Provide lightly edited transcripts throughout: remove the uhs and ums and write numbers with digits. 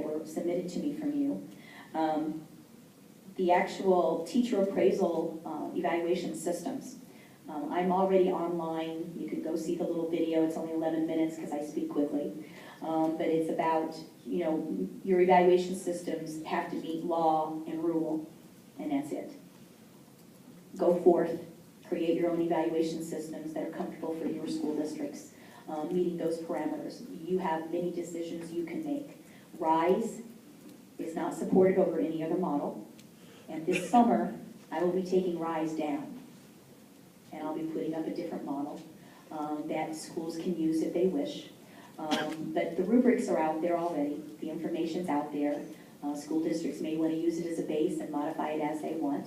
that were submitted to me from you. The actual teacher appraisal evaluation systems. I'm already online. You could go see the little video. It's only 11 minutes because I speak quickly. But it's about, you know, your evaluation systems have to meet law and rule, and that's it. Go forth, create your own evaluation systems that are comfortable for your school districts, meeting those parameters. You have many decisions you can make. RISE is not supported over any other model, and this summer I will be taking RISE down, and I'll be putting up a different model that schools can use if they wish. But the rubrics are out there already. The information's out there. School districts may want to use it as a base and modify it as they want.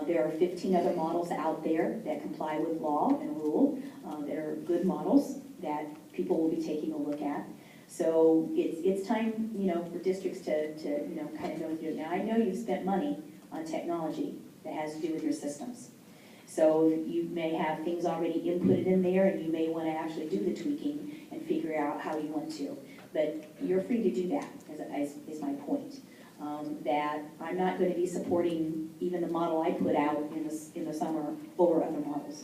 There are 15 other models out there that comply with law and rule. That are good models that people will be taking a look at. So it's time, you know, for districts to you know, kind of go through it. Now I know you've spent money on technology that has to do with your systems. So you may have things already inputted in there, and you may want to actually do the tweaking and figure out how you want to. But you're free to do that, is my point. That I'm not going to be supporting even the model I put out in the summer over other models.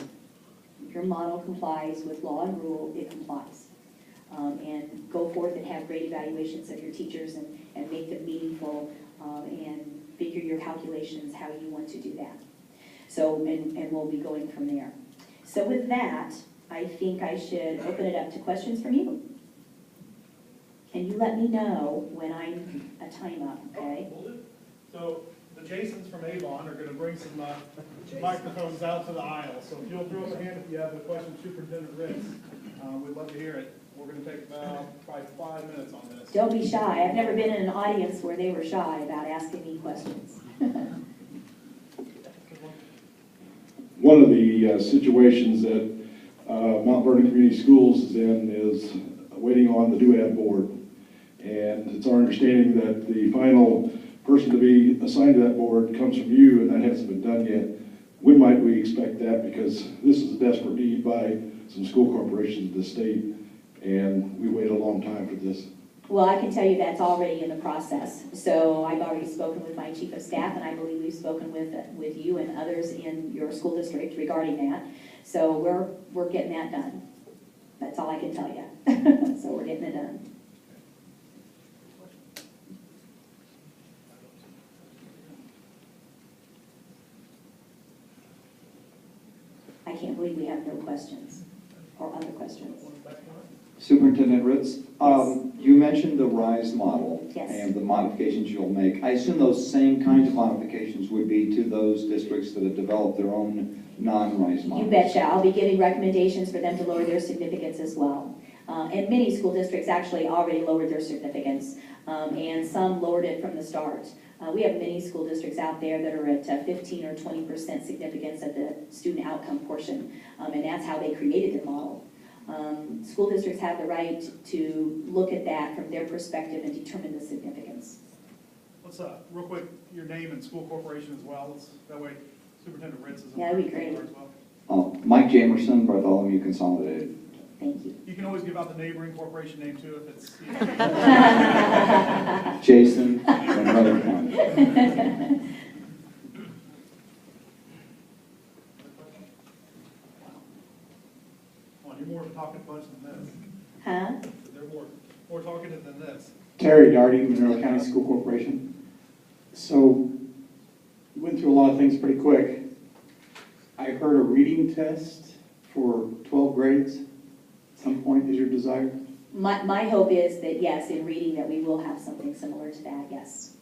If your model complies with law and rule, it complies. And go forth and have great evaluations of your teachers and make them meaningful and figure your calculations how you want to do that. So, and we'll be going from there. So with that, I think I should open it up to questions from you. And you let me know when I'm a time up, okay? Oh, we'll do. So the Jasons from Avon are going to bring some microphones out to the aisle. So if you'll throw up a hand if you have a question, Superintendent Ritz, we'd love to hear it. We're going to take about probably 5 minutes on this. Don't be shy. I've never been in an audience where they were shy about asking me questions. One of the situations that Mount Vernon Community Schools is in is waiting on the DUAD board. And it's our understanding that the final person to be assigned to that board comes from you, and that hasn't been done yet. When might we expect that? Because this is a desperate need by some school corporations in the state, and we wait a long time for this. Well, I can tell you that's already in the process. So I've already spoken with my chief of staff, and I believe we've spoken with you and others in your school district regarding that. So we're getting that done. That's all I can tell you. So we're getting it done. I can't believe we have no questions or other questions. Superintendent Ritz, Yes. you mentioned the RISE model. Yes. And the modifications you'll make. I assume those same kinds of modifications would be to those districts that have developed their own non-RISE models. You betcha. I'll be giving recommendations for them to lower their significance as well. And many school districts actually already lowered their significance, and some lowered it from the start. We have many school districts out there that are at 15 or 20% significance at the student outcome portion, and that's how they created their model. School districts have the right to look at that from their perspective and determine the significance. Let's, real quick, your name and school corporation as well. That way Superintendent Ritz is Yeah, that'd be great. as well. Mike Jamerson, Bartholomew Consolidated. Thank you. You can always give out the neighboring corporation name too if it's Jason from Rutherford County. You're more of a talking bunch than this. Huh? They're more talkative than this. Terry Darty, Monroe County School Corporation. So, we went through a lot of things pretty quick. I heard a reading test for 12 grades at some point is your desire? My hope is that, yes, in reading that we will have something similar to that, yes.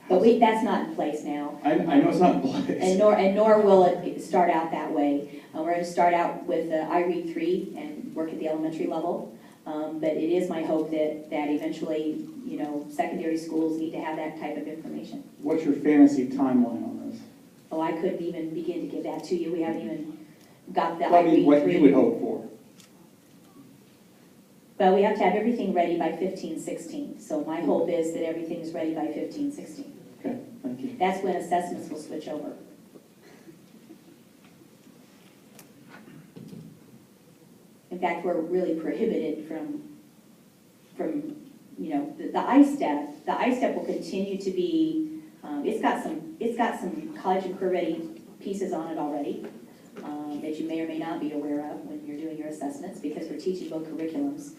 But that's not in place now. I know it's not in place. And nor will it start out that way. We're going to start out with I Read 3 and work at the elementary level. But it is my hope that eventually, you know, secondary schools need to have that type of information. What's your fantasy timeline on this? Oh, I couldn't even begin to give that to you. We haven't even got the Well, I Read 3. what you would hope for? Well, we have to have everything ready by 15-16. So my hope is that everything is ready by 15-16. Okay, thank you. That's when assessments will switch over. In fact, we're really prohibited from you know, the I-Step will continue to be, it's got some college and career ready pieces on it already, that you may or may not be aware of when you're doing your assessments, because we're teaching both curriculums.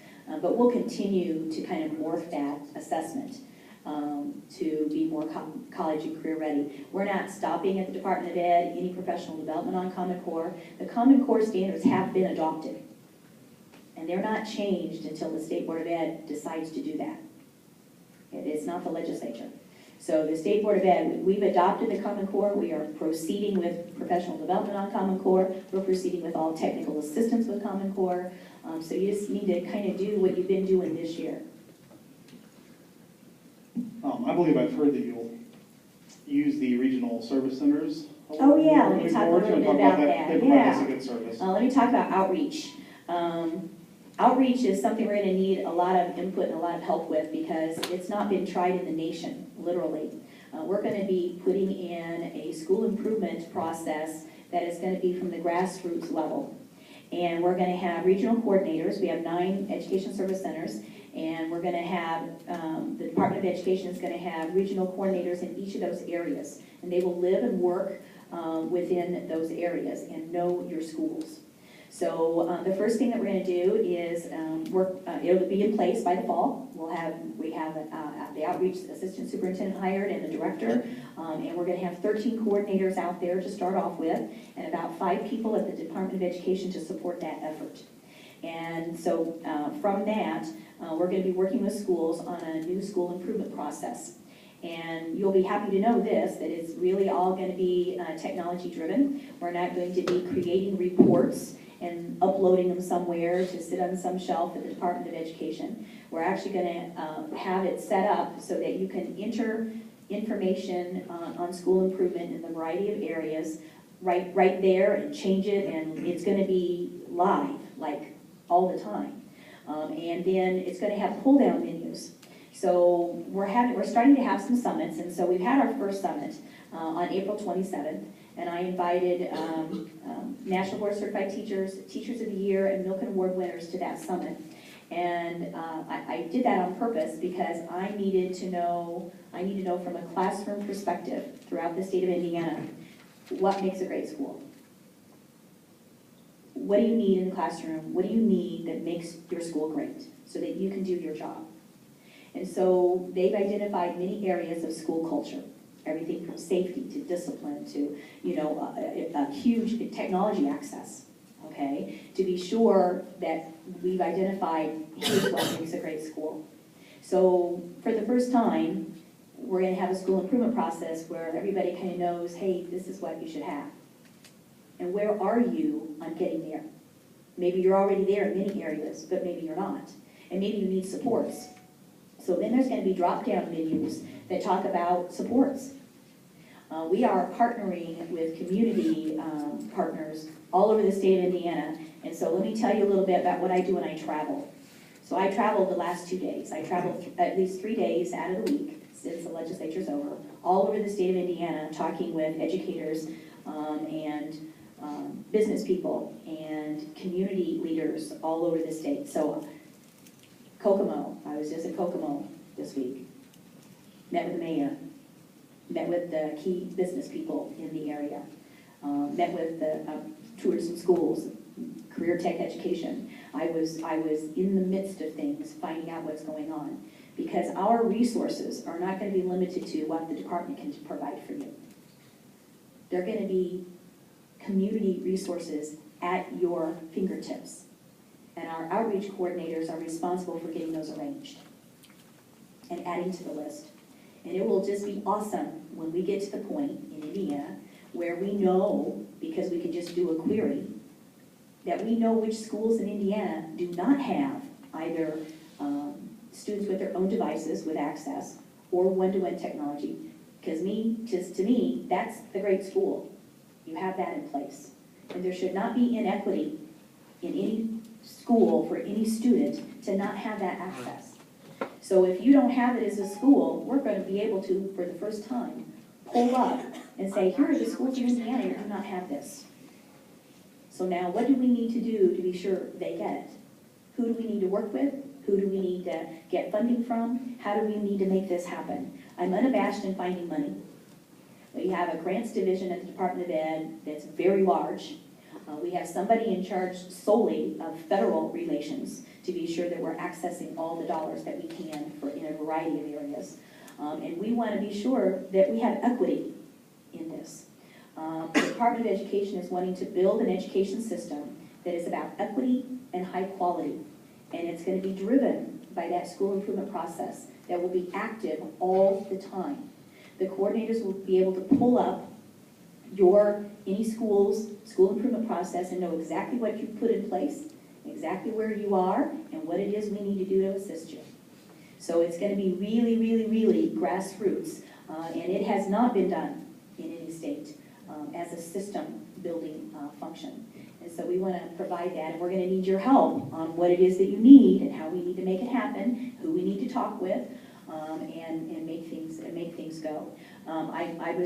But we'll continue to kind of morph that assessment to be more college and career ready. We're not stopping at the Department of Ed, any professional development on Common Core. The Common Core standards have been adopted, and they're not changed until the State Board of Ed decides to do that. It's not the legislature. So the State Board of Ed, we've adopted the Common Core. We are proceeding with professional development on Common Core. We're proceeding with all technical assistance with Common Core. So you just need to kind of do what you've been doing this year. I believe I've heard that you'll use the regional service centers. Oh, yeah, let me moving talk a forward. little You bit wanna about talk that. They provide us Yeah. a good service. Let me talk about outreach. Outreach is something we're going to need a lot of input and a lot of help with, because it's not been tried in the nation, literally. We're going to be putting in a school improvement process that is going to be from the grassroots level. And we're going to have regional coordinators. We have 9 education service centers, and we're going to have, the Department of Education is going to have regional coordinators in each of those areas. And they will live and work within those areas and know your schools. So the first thing that we're going to do is it'll be in place by the fall. We have the outreach assistant superintendent hired and the director, and we're going to have 13 coordinators out there to start off with, and about 5 people at the Department of Education to support that effort. And so from that, we're going to be working with schools on a new school improvement process. And you'll be happy to know this, that it's really all going to be technology driven. We're not going to be creating reports and uploading them somewhere to sit on some shelf at the Department of Education. We're actually going to have it set up so that you can enter information on school improvement in the variety of areas right there, and change it, and it's going to be live, like all the time. And then it's going to have pull-down menus. So we're starting to have some summits, and so we've had our first summit on April 27th, and I invited National Board Certified Teachers, Teachers of the Year, and Milken Award winners to that summit. And I did that on purpose because I need to know from a classroom perspective throughout the state of Indiana, what makes a great school? What do you need in the classroom? What do you need that makes your school great so that you can do your job? And so they've identified many areas of school culture, everything from safety to discipline to, a huge technology access, okay? To be sure that we've identified here's what makes a great school. So for the first time, we're going to have a school improvement process where everybody kind of knows, hey, this is what you should have. And where are you on getting there? Maybe you're already there in many areas, but maybe you're not. And maybe you need supports. So then there's going to be drop-down menus that talk about supports. We are partnering with community partners all over the state of Indiana. And so let me tell you a little bit about what I do when I travel. So I traveled the last 2 days. I traveled at least 3 days out of the week since the legislature's over, all over the state of Indiana, talking with educators and business people and community leaders all over the state. So Kokomo, I was just at Kokomo this week, met with the mayor, met with the key business people in the area, met with the toured some schools, career tech education. I was in the midst of things, finding out what's going on, because our resources are not going to be limited to what the department can provide for you. They're going to be community resources at your fingertips. And our outreach coordinators are responsible for getting those arranged and adding to the list. And it will just be awesome when we get to the point in Indiana where we know, because we can just do a query, that we know which schools in Indiana do not have either students with their own devices with access or one-to-one technology. Because to me, that's the great school. You have that in place. And there should not be inequity in any school for any student to not have that access. So if you don't have it as a school, we're going to be able to, for the first time, pull up and say, here are the schools in Indiana that do not have this. So now what do we need to do to be sure they get it? Who do we need to work with? Who do we need to get funding from? How do we need to make this happen? I'm unabashed in finding money. We have a grants division at the Department of Ed that's very large. We have somebody in charge solely of federal relations to be sure that we're accessing all the dollars that we can for in a variety of areas. And we want to be sure that we have equity in this. The Department of Education is wanting to build an education system that is about equity and high quality. And it's going to be driven by that school improvement process that will be active all the time. The coordinators will be able to pull up any school's school improvement process and know exactly what you put in place, exactly where you are, and what it is we need to do to assist you. So it's going to be really, really, really grassroots, and it has not been done in any state as a system building function. And so we want to provide that, and we're going to need your help on what it is that you need and how we need to make it happen, who we need to talk with, and make things go.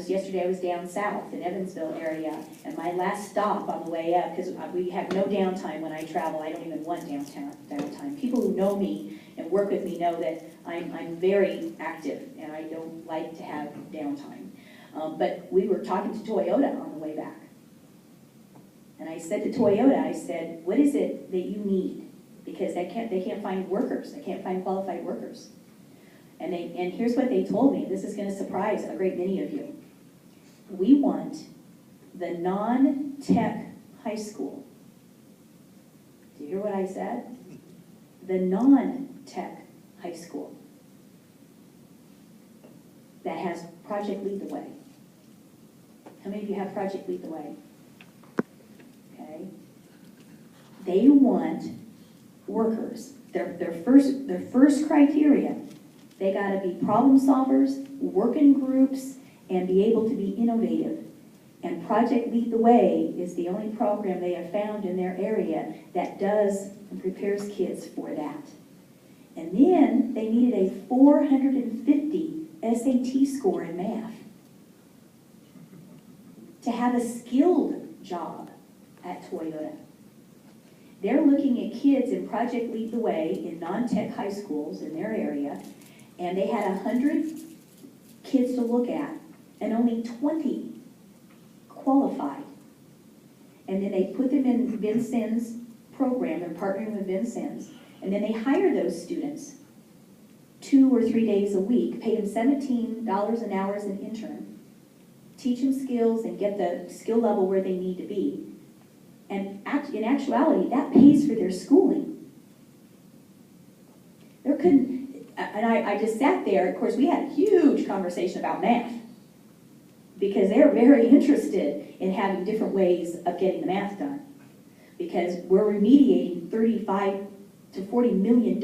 Yesterday I was down south in Evansville area, and my last stop on the way up, because we have no downtime when I travel. I don't even want downtime. People who know me and work with me know that I'm very active, and I don't like to have downtime. But we were talking to Toyota on the way back. And I said to Toyota, I said, what is it that you need? Because they can't find workers. They can't find qualified workers. And here's what they told me. This is going to surprise a great many of you. We want the non-tech high school. Do you hear what I said? The non-tech high school that has Project Lead the Way. How many of you have Project Lead the Way? Okay. They want workers. Their first criteria, they got to be problem solvers, work in groups, and be able to be innovative. And Project Lead the Way is the only program they have found in their area that does and prepares kids for that. And then they needed a 450 SAT score in math to have a skilled job at Toyota. They're looking at kids in Project Lead the Way in non-tech high schools in their area, and they had 100 kids to look at, and only 20 qualified. And then they put them in Vincennes program. They're partnering with Vincennes. And then they hire those students 2 or 3 days a week, pay them $17 an hour as an intern, teach them skills and get the skill level where they need to be. And in actuality, that pays for their schooling. There couldn't, and I just sat there. Of course, we had a huge conversation about math because they're very interested in having different ways of getting the math done, because we're remediating $35 to $40 million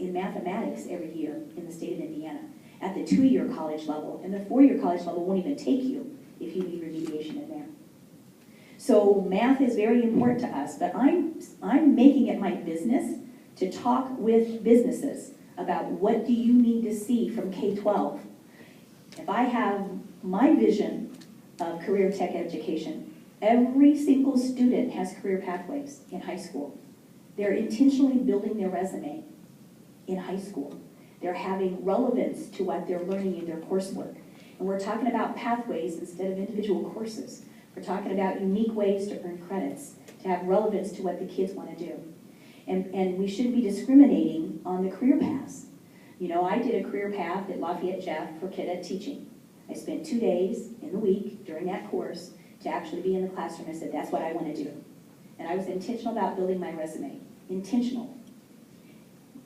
in mathematics every year in the state of Indiana at the 2-year college level, and the 4-year college level won't even take you if you need remediation in there. So math is very important to us, but I'm making it my business to talk with businesses about what do you need to see from K-12. If I have my vision of career tech education, every single student has career pathways in high school. They're intentionally building their resume in high school. They're having relevance to what they're learning in their coursework. And we're talking about pathways instead of individual courses. We're talking about unique ways to earn credits, to have relevance to what the kids want to do. And we shouldn't be discriminating on the career paths. You know, I did a career path at Lafayette Jeff for cadet teaching. I spent 2 days in the week during that course to actually be in the classroom. I said, that's what I want to do. And I was intentional about building my resume. Intentional.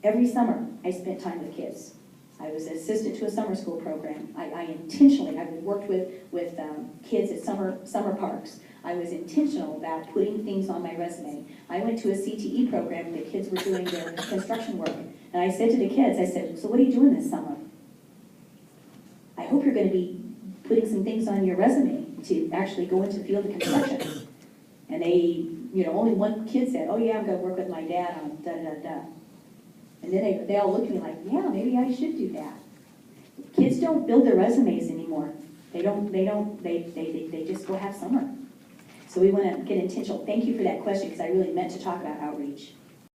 Every summer, I spent time with kids. I was an assistant to a summer school program. I intentionally worked with kids at summer parks. I was intentional about putting things on my resume. I went to a CTE program. The kids were doing their construction work. And I said to the kids, I said, so what are you doing this summer? I hope you're going to be putting some things on your resume to actually go into the field of construction. And they, only one kid said, oh yeah, I'm going to work with my dad on da-da-da-da. And then they all looked at me like, yeah, maybe I should do that. Kids don't build their resumes anymore. They just go have summer. So we want to get intentional. Thank you for that question, because I really meant to talk about outreach.